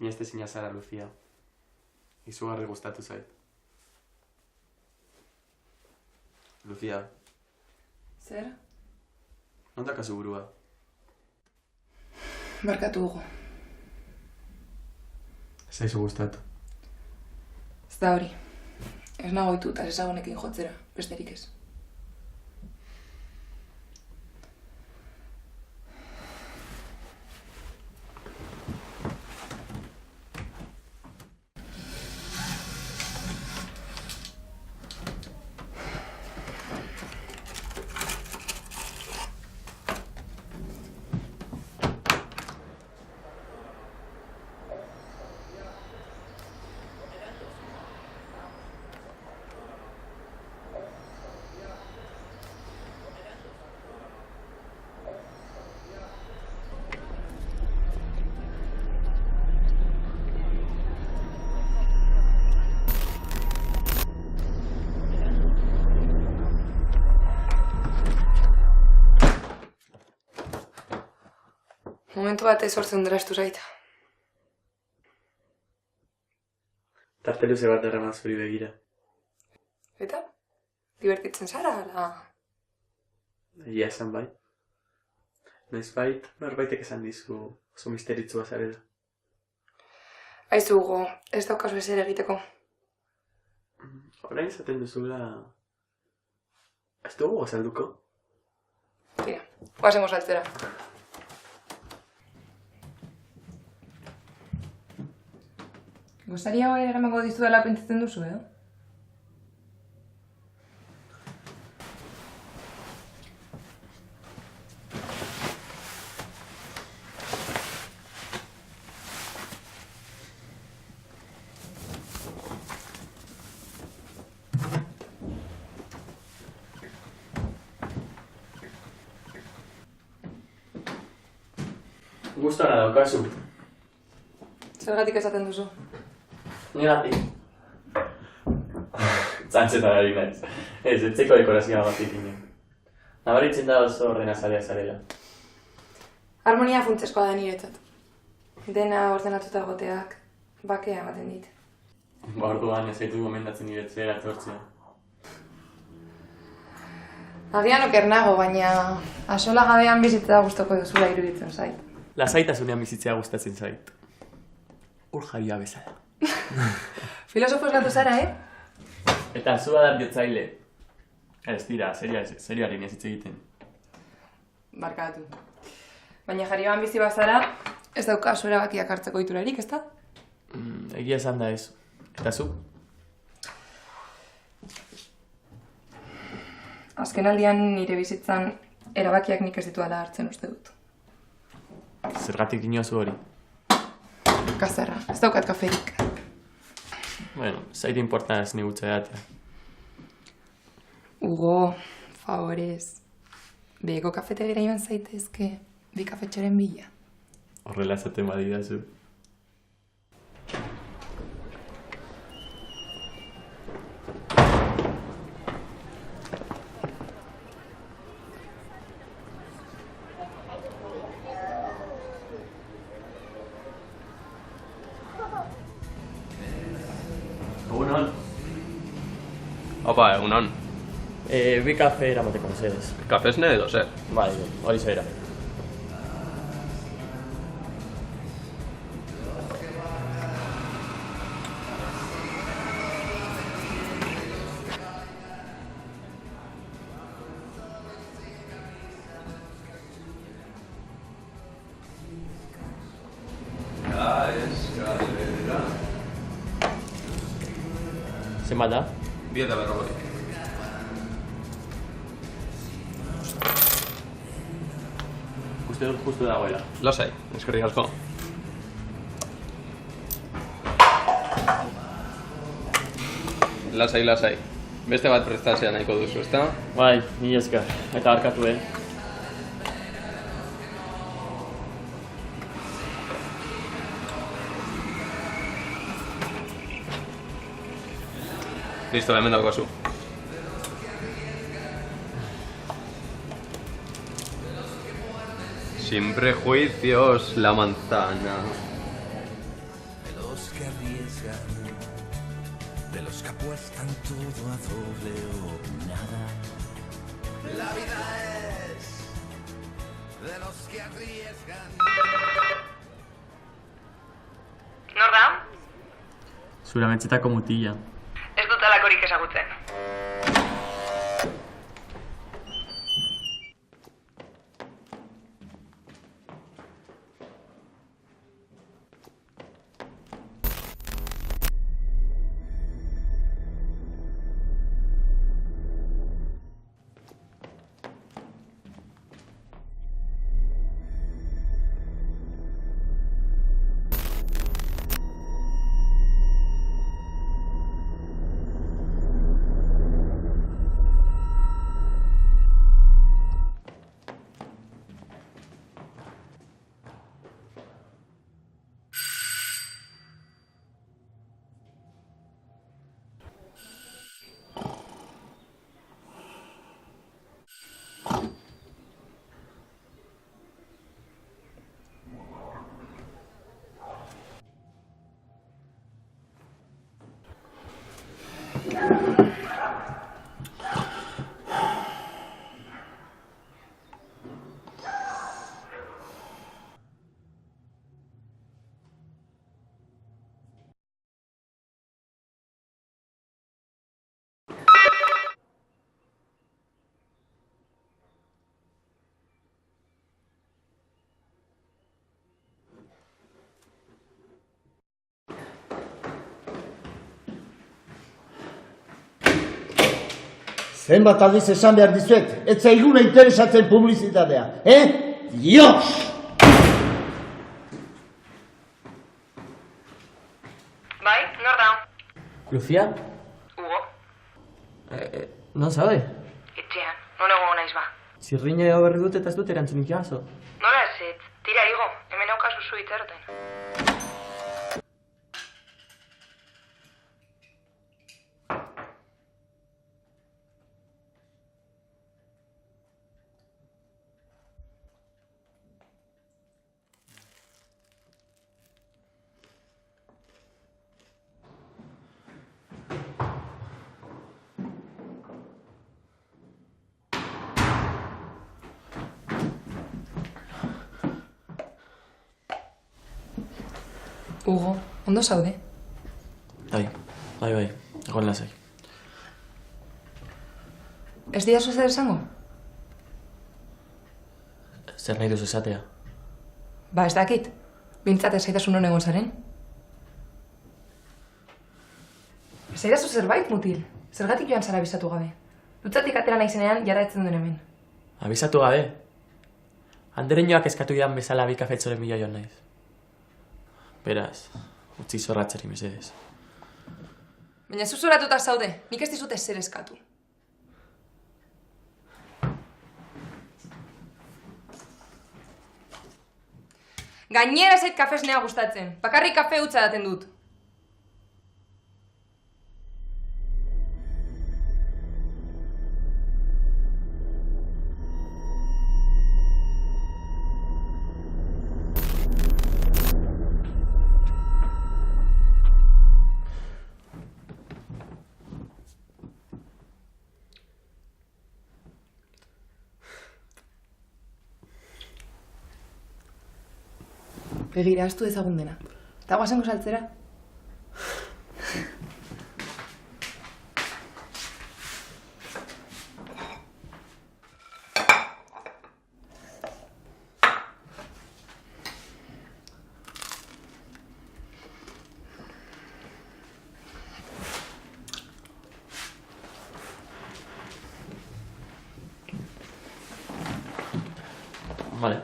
sinestezina zara, Lucia. Izugarri gustatu zait. Lucia, Zer? non dakazu burua? Barkatu Hugo. Ez zaizu gustatu. Ez da hori. Ez nago ohituta ezagunekin jotzera, besterik ez. Momentu bat sortzen drastu zait. Tarte luze bat erramaz zuri begira. Eta? Divertitzen zara, ala? Egia esan bai. Noiz bait, norbaitek esan dizu oso misteritzua zarela. Aizu Hugo, ez daukazu ezer egiteko. Orain izaten duzula... Ez dugu azalduko? Tira, guazemos altzera. Gostaria hori eramango dizudala pentsatzen duzu, edo? Gustora daukazu. Zergatik esaten duzu? Nigatik. Txantxetan ari naiz. Ez, etzeko dekorazioa batik ginen. Nabaritzen da oso horren azalea zarela. Harmonia funtseskoa da niretzat. Dena ordenatuta egoteak bakea ematen dit. Orduan ez zaitu gomendatzen niretzera etortzea. Agian oker nago, baina asola gabean bizitza gustoko duzula iruditzen zait. Lasaitasunean bizitzea gustatzen zait. Ur jaia bezala. Filosofo esgatu zara, Eta zu adar jotzaile. Ez dira, serioari ez hitz egiten. Barkatu. Baina jarioan bizi bazara, ez daukazu erabakiak hartzeko iturarik, ezta? Egia esan da ez. Eta zu? Azken aldian nire bizitzan erabakiak nik ez dituala hartzen uste dut. Zergatik dinozu hori? Kazarra, ez daukat kaferik. Bueno, zait importan ez nigutza edatea. Hugo, favorez. Beheko kafetegira joan zaitezke, bi kafetxoren bila. Horrela esaten badidazu. Egunon. Opa, egunon. Bi kafe eramateko mesedez. Kafesne edo zer? Bai, hori zera. Zenbat da? 10,40. Uste dut justu dagoela. Lasai, eskerrik asko. Lasai, lasai. Beste bat prestazioa nahiko duzu, ezta? Bai, ni esker. Eta barkatu, Listo, hemen daukazu. Sin prejuicios, la manzana. arriesgan, de los que apuestan todo a doble o nada. La vida es de los que arriesgan. Nor da? Zure ametsetako mutila. Ez dut alakorik ezagutzen. Zenbat aldiz esan behar dizuet, ez zaiguna interesatzen publizitatea, Dios! Bai, nor da? Lucia? Hugo, Non zaude? etxean, non egongo naiz ba. Zirriña ego berri dut eta ez dut erantzunik jaso. Nola ez, tira igo, hemen aukazu zu iterten. Hugo, ondo zaude? Bai, egon lasai. Ez diazu zer esango? Zer nahi duzu esatea? Ba, ez dakit. Bintzat ez zaitasun non egon zaren? Ez zaidazu zerbait, mutil. Zergatik joan zara abisatu gabe. Dutzatik atera naizenean jara etzen duen hemen. Abisatu gabe? Andereñoak eskatu dian bezala bi kafetzoren bila joan naiz. Beraz, utzi zorratzeri mesedez. Baina zuzoratuta zaude, nik ez dizut ezer eskatu. Gainera zait kafesnea gustatzen, bakarrik kafe hutsa daten dut. Begira, astu ezagun dena. Eta guazengo saltzera? Vale.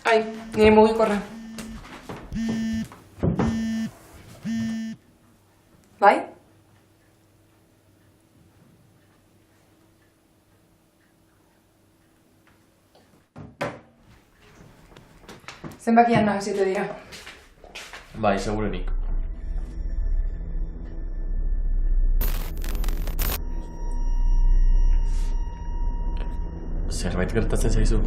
Ai, nire mugikorra. Bai? Zenbakian nagasitu dira. Bai, segurenik. Zerbait gertatzen zaizu?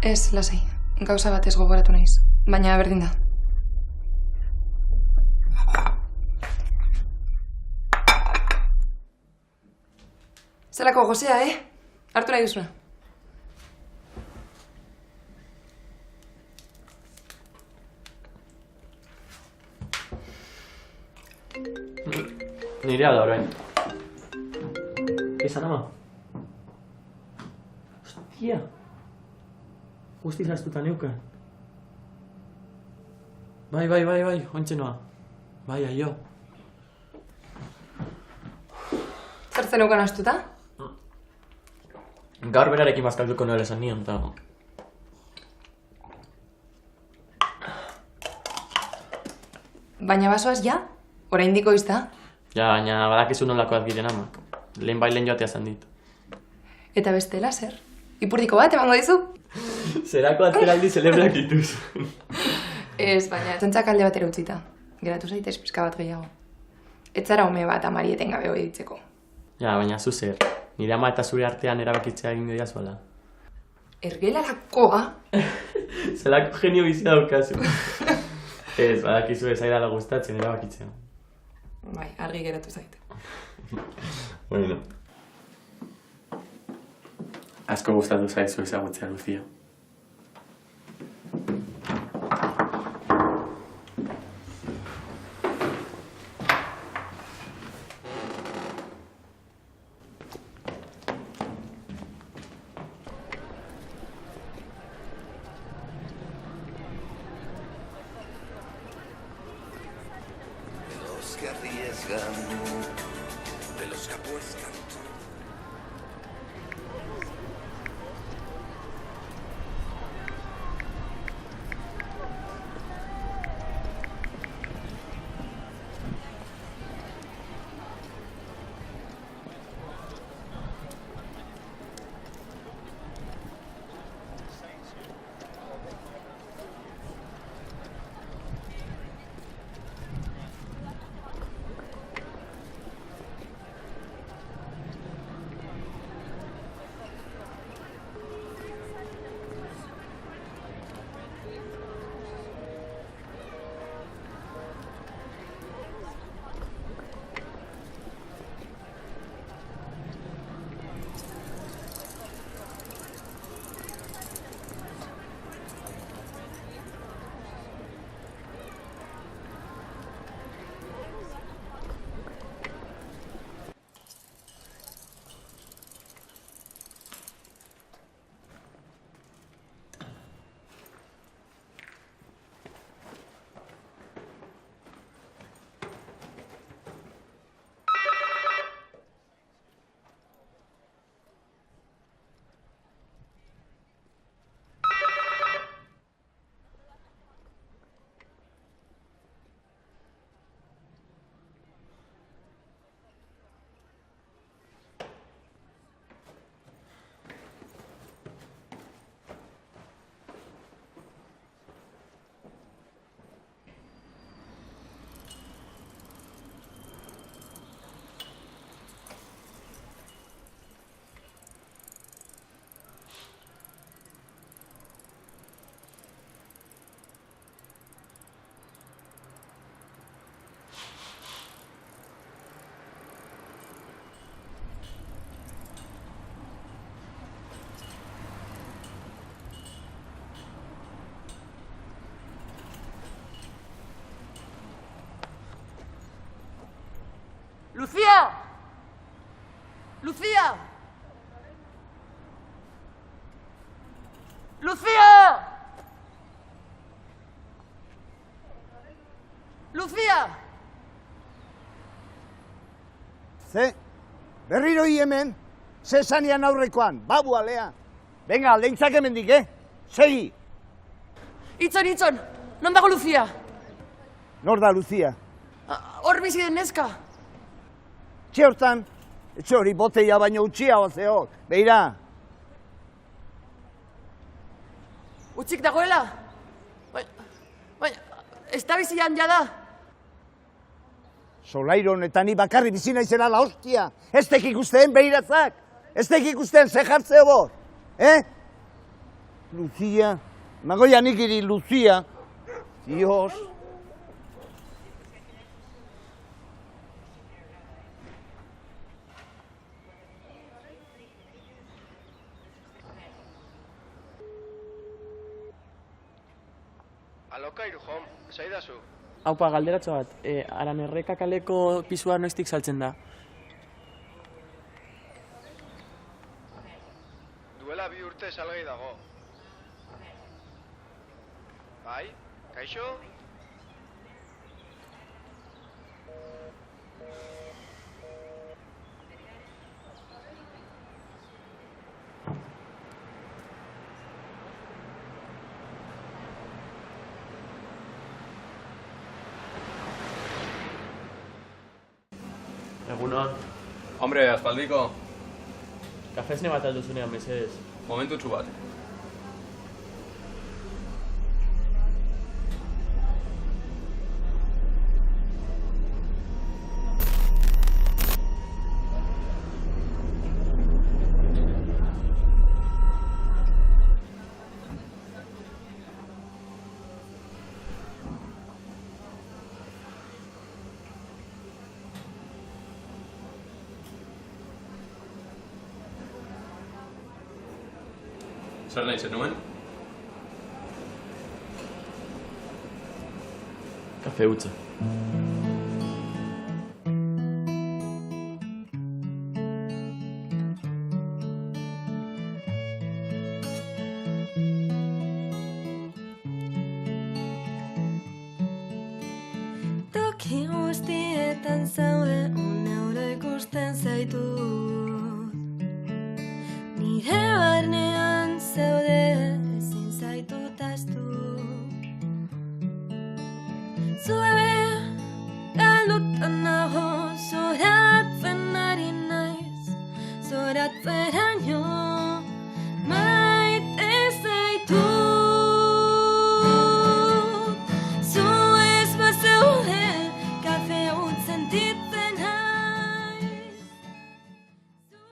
Ez, lasai. Gauza batez gogoratu naiz. Baina berdin da. Zelako gozea, Hartu nahi duzuna. Nirea da orain. Esan ama? Hostia! Guztiz astuta neukan. Bai, ontxe noa. Bai, aio. Zertzen neukan astuta? Gaur berarekin bazkalduko nuela esan nion, eta... Baina basoaz ja? Oraindiko izta? Ja, baina badakizu nolakoak diren amak. Lehen bai lehen joatea zan dit. Eta bestela, zer? Ipurdiko bat, emango dizu? Zerako atzeraldi zelebrak dituz. Ez, baina tontzak alde batera utzita. Geratu zaitez pizka bat gehiago. Ez zara ume bat amari etengabe hori ditzeko. Ja, baina zu zer. Nire ama eta zure artean erabakitzea egin dira zuela. Ergelarakoa? Zelako genio bizia daukazu. Ez, badakizu ez aidala gustatzen erabakitzea. Bai, argi geratu zaite. Bueno. Asko gustatu zaizu ezagutzea, Lucia. Que arriesgan, de los que apuestan. ¡Lucía! ¡Lucía! ¡Lucía! ¡Lucía! Ze? Berriro hi hemen? Ze zanian aurrekoan, babu alea. Venga, aldeintzak hemendik, Segi! Itxon! Non dago Lucía? Nor da, Lucia? Hor bizi den neska. Etxe hortan, etxe hori boteia baino utxia zehok. Beira. Utzik dagoela? Baina, ez da bizian jada. Solairo honetan ni bakarri bizi naizela la hostia. Ez tek ikusten behiratzak. Ez tek ikusten ze jartzeo bor. Lucia. Magoia nik iri Lucia. Dios. Alokairu, Jom, zaidazu. Haupa, galderatxo bat, Aranerreka kaleko pisua noiztik saltzen da? Duela 2 urte salgai dago. Bai, kaixo? Egunon, Hombre, aspaldiko, kafesne bat alduzunean, mesedez. momentutxu bat. Zer nahi zenuen? Kafe hutsa. Toki guztietan zaude, uneuro ikusten zaitut. Nire barnean zaude, ezin zaitut ahaztu. Zure